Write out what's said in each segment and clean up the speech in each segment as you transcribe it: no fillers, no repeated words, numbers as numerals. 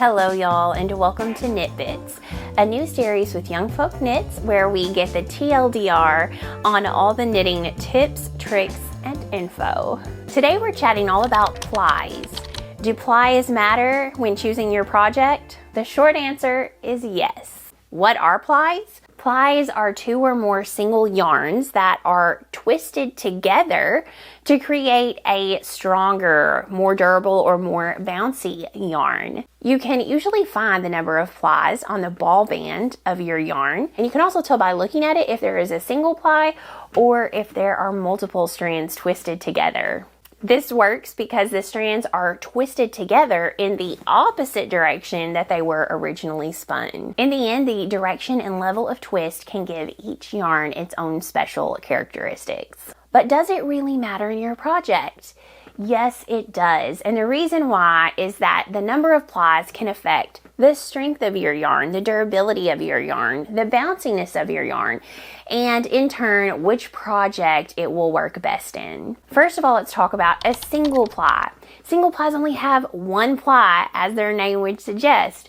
Hello y'all, and welcome to Knit Bits, a new series with YoungFolk Knits where we get the TLDR on all the knitting tips, tricks, and info. Today we're chatting all about plies. Do plies matter when choosing your project? The short answer is yes. What are plies? Plies are two or more single yarns that are twisted together to create a stronger, more durable, or more bouncy yarn. You can usually find the number of plies on the ball band of your yarn, and you can also tell by looking at it if there is a single ply or if there are multiple strands twisted together. This works because the strands are twisted together in the opposite direction that they were originally spun. In the end, the direction and level of twist can give each yarn its own special characteristics. But does it really matter in your project? Yes, it does. And the reason why is that the number of plies can affect the strength of your yarn, the durability of your yarn, the bounciness of your yarn, and in turn, which project it will work best in. First of all, let's talk about a single ply. Single plies only have one ply, as their name would suggest.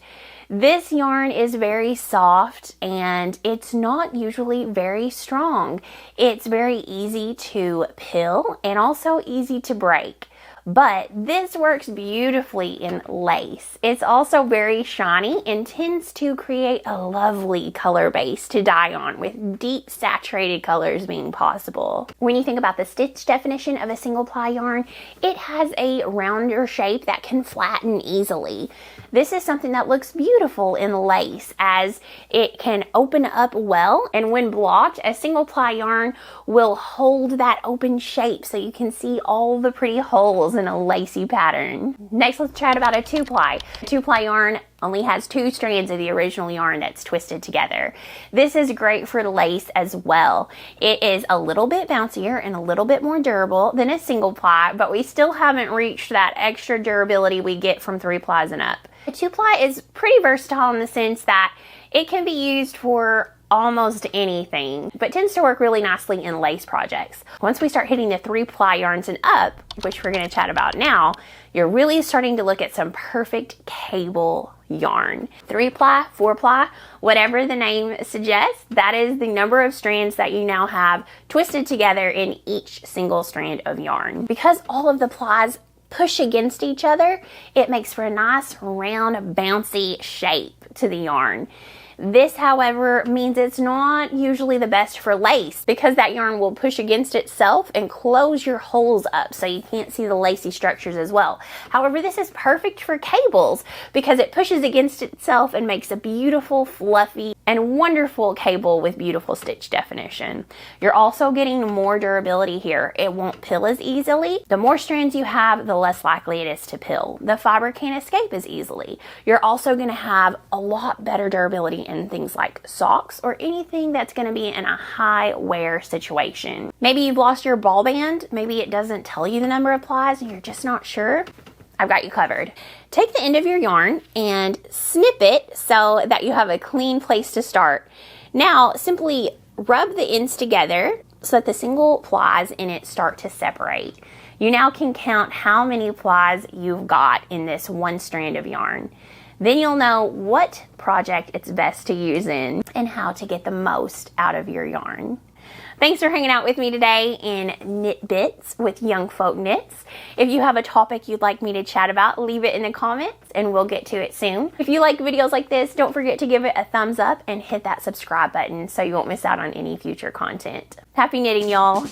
This yarn is very soft and it's not usually very strong. It's very easy to pill and also easy to break. But this works beautifully in lace. It's also very shiny and tends to create a lovely color base to dye on, with deep saturated colors being possible. When you think about the stitch definition of a single ply yarn, it has a rounder shape that can flatten easily. This is something that looks beautiful in lace as it can open up well, and when blocked, a single ply yarn will hold that open shape so you can see all the pretty holes in a lacy pattern. Next, let's chat about a two-ply. A two-ply yarn only has two strands of the original yarn that's twisted together. This is great for lace as well. It is a little bit bouncier and a little bit more durable than a single ply, but we still haven't reached that extra durability we get from 3 plies and up. A two-ply is pretty versatile in the sense that it can be used for almost anything, but tends to work really nicely in lace projects. Once we start hitting the 3-ply yarns and up, which we're going to chat about now, you're really starting to look at some perfect cable yarn. 3-ply, 4-ply, whatever the name suggests, that is the number of strands that you now have twisted together in each single strand of yarn. Because all of the plies push against each other, it makes for a nice round bouncy shape to the yarn. This, however, means it's not usually the best for lace because that yarn will push against itself and close your holes up so you can't see the lacy structures as well. However, this is perfect for cables because it pushes against itself and makes a beautiful, fluffy, and wonderful cable with beautiful stitch definition. You're also getting more durability here. It won't pill as easily. The more strands you have, the less likely it is to pill. The fiber can't escape as easily. You're also going to have a lot better durability in things like socks or anything that's going to be in a high wear situation. Maybe you've lost your ball band. Maybe it doesn't tell you the number of plies and you're just not sure. I've got you covered. Take the end of your yarn and snip it so that you have a clean place to start. Now, simply rub the ends together so that the single plies in it start to separate. You now can count how many plies you've got in this one strand of yarn. Then you'll know what project it's best to use in and how to get the most out of your yarn. Thanks for hanging out with me today in Knit Bits with YoungFolk Knits. If you have a topic you'd like me to chat about, leave it in the comments and we'll get to it soon. If you like videos like this, don't forget to give it a thumbs up and hit that subscribe button so you won't miss out on any future content. Happy knitting, y'all!